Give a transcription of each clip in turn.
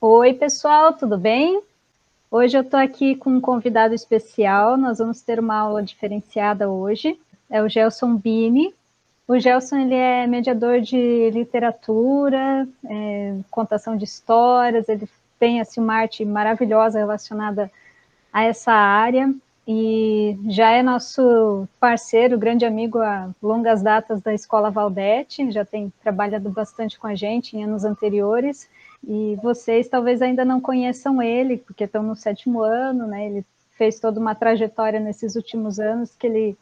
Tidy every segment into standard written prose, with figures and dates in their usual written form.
Oi, pessoal, tudo bem? Hoje eu estou aqui com um convidado especial, nós vamos ter uma aula diferenciada hoje, é o Gelson Bini. O Gelson ele é mediador de literatura, contação de histórias, ele tem assim, uma arte maravilhosa relacionada a essa área, e já é nosso parceiro, grande amigo há longas datas da Escola Valdete, já tem trabalhado bastante com a gente em anos anteriores, e vocês talvez ainda não conheçam ele, porque estão no 7º ano, né? Ele fez toda uma trajetória nesses últimos anos, que ele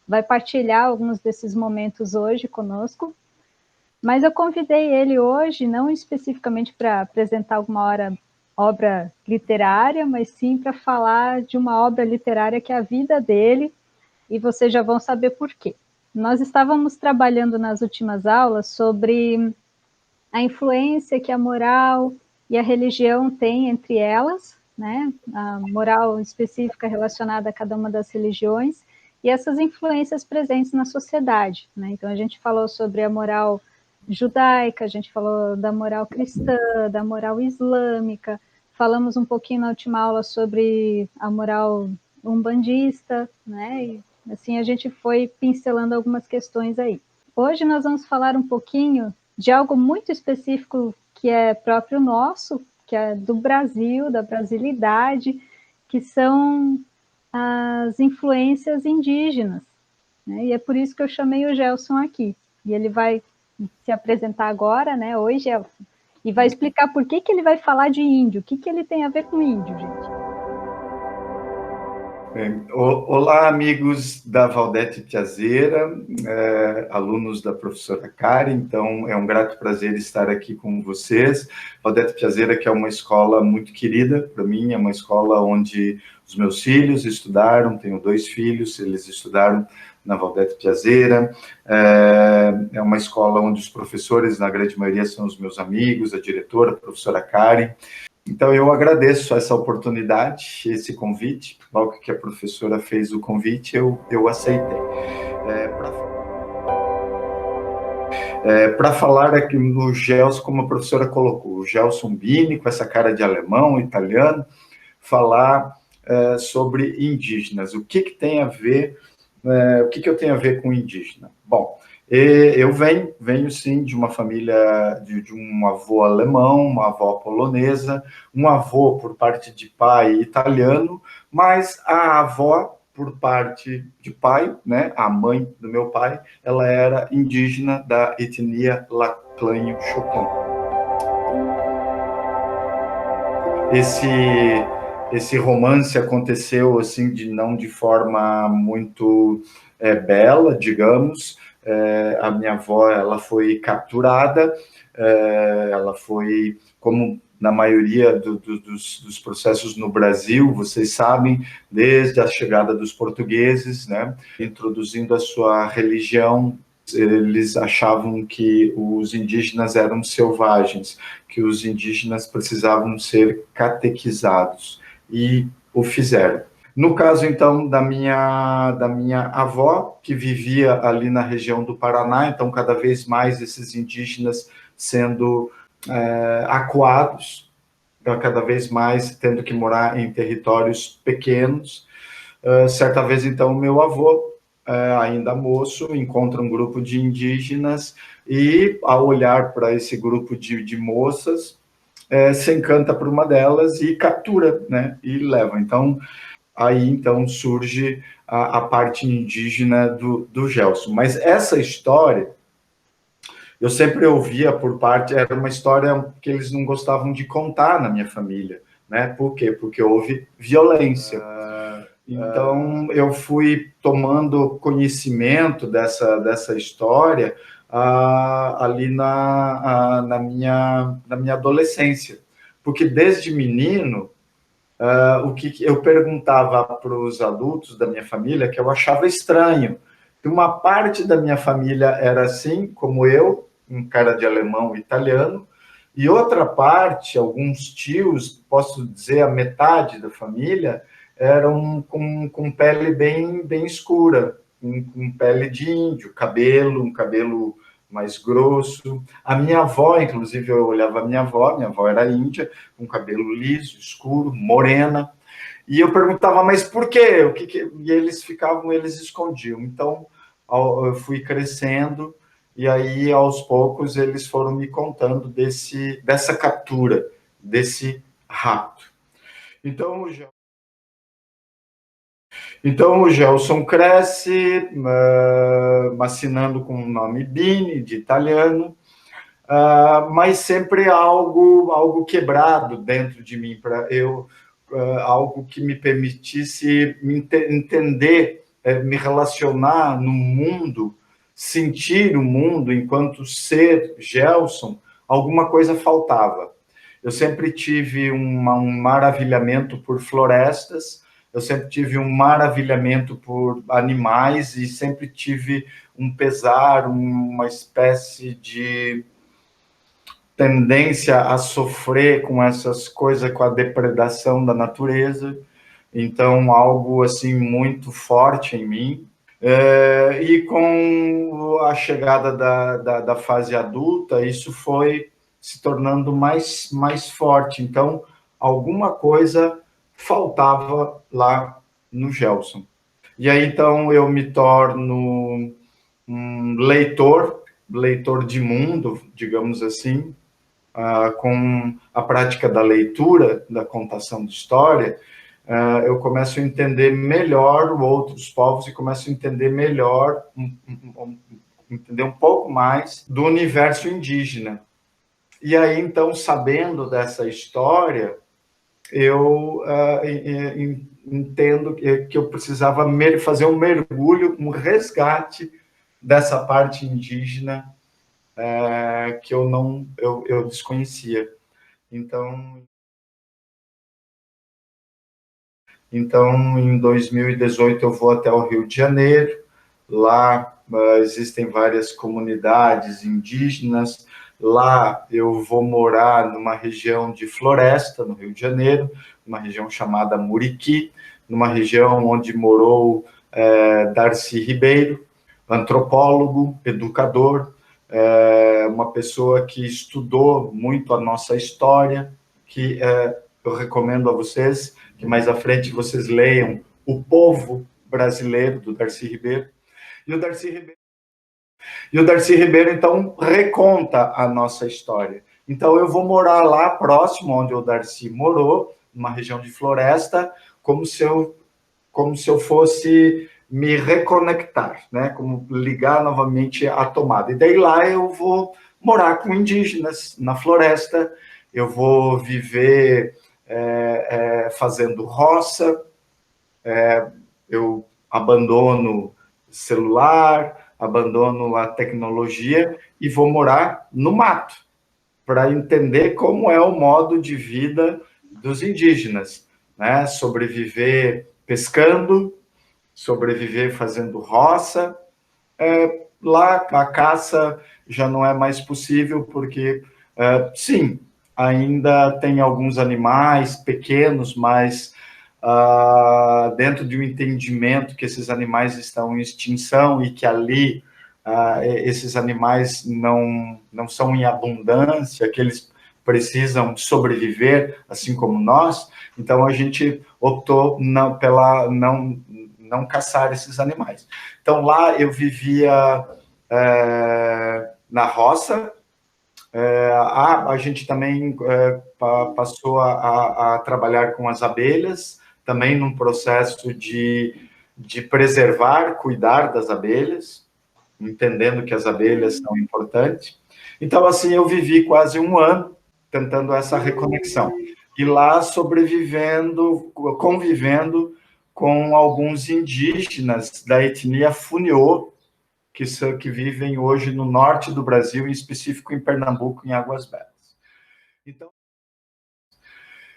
vai partilhar alguns desses momentos hoje conosco. Mas eu convidei ele hoje, não especificamente para apresentar alguma obra literária, mas sim para falar de uma obra literária que é a vida dele, e vocês já vão saber por quê. Nós estávamos trabalhando nas últimas aulas sobre a influência que a moral e a religião têm entre elas, né? A moral específica relacionada a cada uma das religiões, e essas influências presentes na sociedade, né? Então, a gente falou sobre a moral judaica, a gente falou da moral cristã, da moral islâmica, falamos um pouquinho na última aula sobre a moral umbandista, né? E assim a gente foi pincelando algumas questões aí. Hoje nós vamos falar um pouquinho de algo muito específico que é próprio nosso, que é do Brasil, da brasilidade, que são as influências indígenas, né? E é por isso que eu chamei o Gelson aqui. E ele vai se apresentar agora, né? Oi, Gelson. E vai explicar por que ele vai falar de índio, o que ele tem a ver com índio, gente. Olá, amigos da Valdete Piazeira, alunos da professora Karen. Então, é um grato prazer estar aqui com vocês. Valdete Piazeira, que é uma escola muito querida para mim, é uma escola onde os meus filhos estudaram, tenho 2 filhos, eles estudaram na Valdete Piazeira. É uma escola onde os professores, na grande maioria, são os meus amigos, a diretora, a professora Karen. Então, eu agradeço essa oportunidade, esse convite. Logo que a professora fez o convite, eu aceitei. Para falar aqui no Gelson, como a professora colocou, o Gelson Bini, com essa cara de alemão, italiano, falar sobre indígenas. O que tem a ver, o que eu tenho a ver com indígena? Bom, eu venho sim de uma família, de um avô alemão, uma avó polonesa, um avô por parte de pai italiano, mas a avó por parte de pai, né, a mãe do meu pai, ela era indígena da etnia Laclanho-Chocão. Esse romance aconteceu assim não de forma muito bela, digamos. A minha avó, ela foi capturada, ela foi, como na maioria dos processos no Brasil, vocês sabem, desde a chegada dos portugueses, né, introduzindo a sua religião, eles achavam que os indígenas eram selvagens, que os indígenas precisavam ser catequizados, e o fizeram. No caso, então, da minha avó, que vivia ali na região do Paraná, então, cada vez mais esses indígenas sendo acuados, cada vez mais tendo que morar em territórios pequenos. Certa vez, então, meu avô, ainda moço, encontra um grupo de indígenas e, ao olhar para esse grupo de moças, se encanta por uma delas e captura, né, e leva. Então, aí então surge a parte indígena do Gelson. Mas essa história, eu sempre ouvia por parte, era uma história que eles não gostavam de contar na minha família, né? Por quê? Porque houve violência. Então, eu fui tomando conhecimento dessa história ali na minha adolescência. Porque desde menino, o que eu perguntava para os adultos da minha família, que eu achava estranho, que uma parte da minha família era assim, como eu, um cara de alemão italiano, e outra parte, alguns tios, posso dizer a metade da família, eram com pele bem escura, com pele de índio, um cabelo mais grosso. A minha avó, inclusive, eu olhava a minha avó era índia, com cabelo liso, escuro, morena, e eu perguntava, mas por quê? E eles escondiam. Então, eu fui crescendo, e aí, aos poucos, eles foram me contando dessa captura, desse rapto. Então, o Gelson cresce, macinando com o nome Bini, de italiano, mas sempre algo quebrado dentro de mim, para eu algo que me permitisse entender, me relacionar no mundo, sentir o mundo enquanto ser Gelson. Alguma coisa faltava. Eu sempre tive um maravilhamento por florestas, eu sempre tive um maravilhamento por animais e sempre tive um pesar, uma espécie de tendência a sofrer com essas coisas, com a depredação da natureza. Então, algo assim muito forte em mim. E com a chegada da fase adulta, isso foi se tornando mais forte. Então, alguma coisa faltava lá no Gelson. E aí, então, eu me torno um leitor de mundo, digamos assim, com a prática da leitura, da contação de história, eu começo a entender melhor outros povos e começo a entender melhor, entender um pouco mais do universo indígena. E aí, então, sabendo dessa história, eu entendo que eu precisava fazer um mergulho, um resgate dessa parte indígena que eu desconhecia. Então, em 2018, eu vou até o Rio de Janeiro. Lá existem várias comunidades indígenas. Lá eu vou morar numa região de floresta, no Rio de Janeiro, uma região chamada Muriqui, numa região onde morou Darcy Ribeiro, antropólogo, educador, uma pessoa que estudou muito a nossa história, que eu recomendo a vocês que mais à frente vocês leiam O Povo Brasileiro, do Darcy Ribeiro. E o Darcy Ribeiro, então, reconta a nossa história. Então, eu vou morar lá próximo, onde o Darcy morou, numa região de floresta, como se eu fosse me reconectar, né? Como ligar novamente a tomada. E daí lá eu vou morar com indígenas na floresta, eu vou viver fazendo roça, eu abandono celular, abandono a tecnologia e vou morar no mato, para entender como é o modo de vida dos indígenas, né? Sobreviver pescando, sobreviver fazendo roça. Lá a caça já não é mais possível, porque, sim, ainda tem alguns animais pequenos, mas dentro de um entendimento que esses animais estão em extinção e que ali esses animais não são em abundância, que eles precisam sobreviver, assim como nós. Então, a gente optou pela não caçar esses animais. Então, lá eu vivia na roça. A gente também passou a trabalhar com as abelhas, também num processo de preservar, cuidar das abelhas, entendendo que as abelhas são importantes. Então, assim, eu vivi quase um ano tentando essa reconexão. E lá sobrevivendo, convivendo com alguns indígenas da etnia Funiô, que vivem hoje no norte do Brasil, em específico em Pernambuco, em Águas Belas.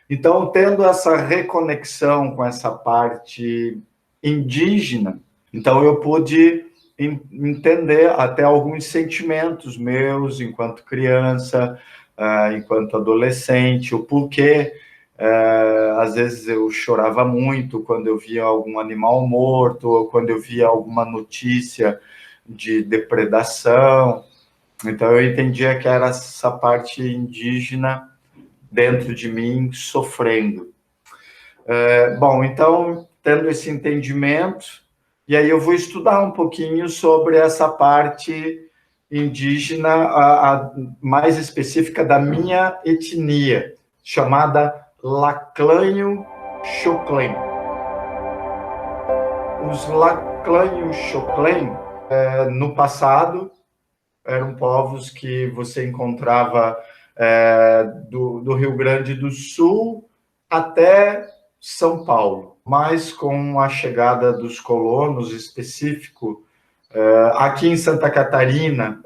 Então, tendo essa reconexão com essa parte indígena, então eu pude entender até alguns sentimentos meus enquanto criança, enquanto adolescente, o porquê. Às vezes eu chorava muito quando eu via algum animal morto, ou quando eu via alguma notícia de depredação. Então eu entendia que era essa parte indígena dentro de mim sofrendo. Bom, então, tendo esse entendimento, e aí eu vou estudar um pouquinho sobre essa parte indígena, mais específica da minha etnia, chamada Laclanho-Xoclen. Os Laclanho-Xoclen, no passado, eram povos que você encontrava do Rio Grande do Sul até São Paulo. Mas com a chegada dos colonos, específico, aqui em Santa Catarina,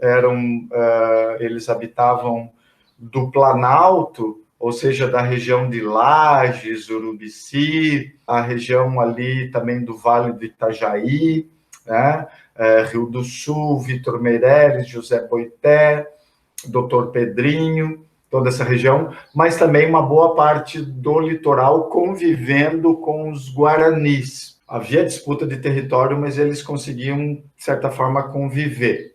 eles habitavam do Planalto, ou seja, da região de Lages, Urubici, a região ali também do Vale do Itajaí, né? Rio do Sul, Vitor Meireles, José Boité, Doutor Pedrinho, toda essa região, mas também uma boa parte do litoral convivendo com os guaranis. Havia disputa de território, mas eles conseguiam, de certa forma, conviver.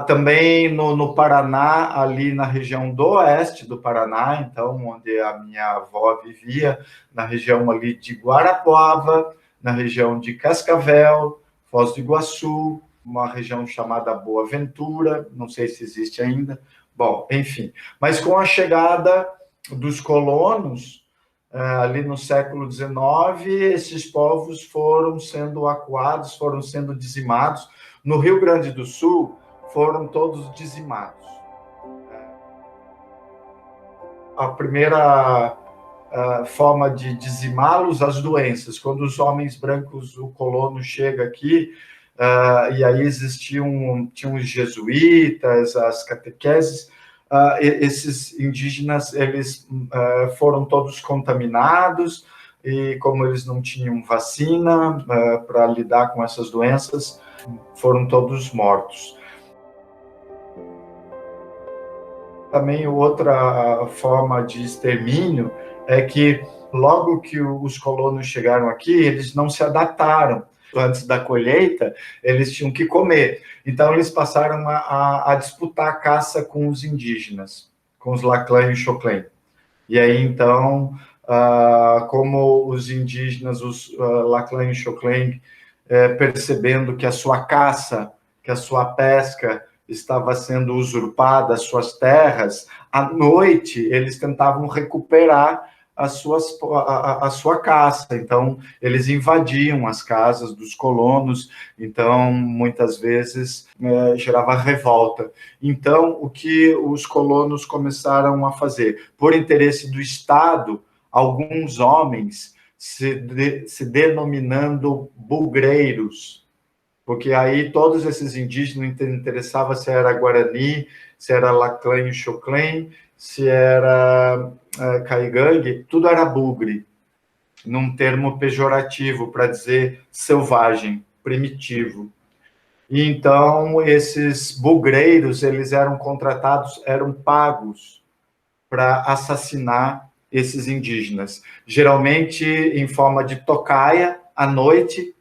Também no Paraná, ali na região do oeste do Paraná, então, onde a minha avó vivia, na região ali de Guarapuava, na região de Cascavel, Foz do Iguaçu, uma região chamada Boa Ventura, não sei se existe ainda. Bom, enfim. Mas com a chegada dos colonos, ali no século XIX, esses povos foram sendo acuados, foram sendo dizimados. No Rio Grande do Sul, foram todos dizimados. A primeira forma de dizimá-los, as doenças. Quando os homens brancos, o colono chega aqui, e aí tinham os jesuítas, as catequeses, esses indígenas, eles foram todos contaminados, e como eles não tinham vacina para lidar com essas doenças, foram todos mortos. Também outra forma de extermínio é que logo que os colonos chegaram aqui, eles não se adaptaram. Antes da colheita, eles tinham que comer. Então, eles passaram a disputar a caça com os indígenas, com os Laclanho e Xoclen. E aí, então, como os indígenas, os Laclanho e Xoclen, percebendo que a sua caça, que a sua pesca estava sendo usurpada, as suas terras, à noite eles tentavam recuperar a sua caça. Então, eles invadiam as casas dos colonos, então, muitas vezes, gerava revolta. Então, o que os colonos começaram a fazer? Por interesse do Estado, alguns homens se denominando bugreiros, porque aí todos esses indígenas não interessavam se era Guarani, se era Laclanho Xoclen, se era Caigangue, tudo era bugre, num termo pejorativo para dizer selvagem, primitivo. E então esses bugreiros, eles eram contratados, eram pagos para assassinar esses indígenas, geralmente em forma de tocaia, à noite.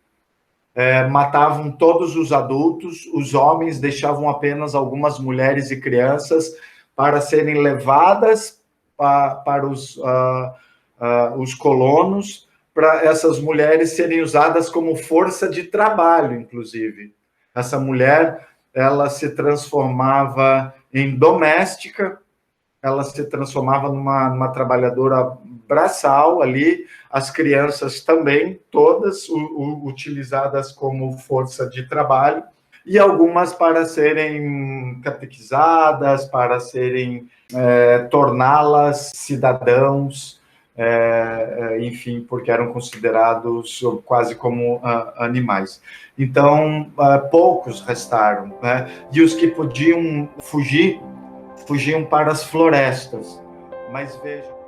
Matavam todos os adultos, os homens deixavam apenas algumas mulheres e crianças para serem levadas para os colonos, para essas mulheres serem usadas como força de trabalho, inclusive. Essa mulher, ela se transformava em doméstica, ela se transformava numa trabalhadora braçal ali, as crianças também, todas utilizadas como força de trabalho, e algumas para serem catequizadas, para serem torná-las cidadãos, enfim, porque eram considerados quase como animais. Então, poucos restaram, né? E os que podiam fugir, fugiam para as florestas. Mas veja...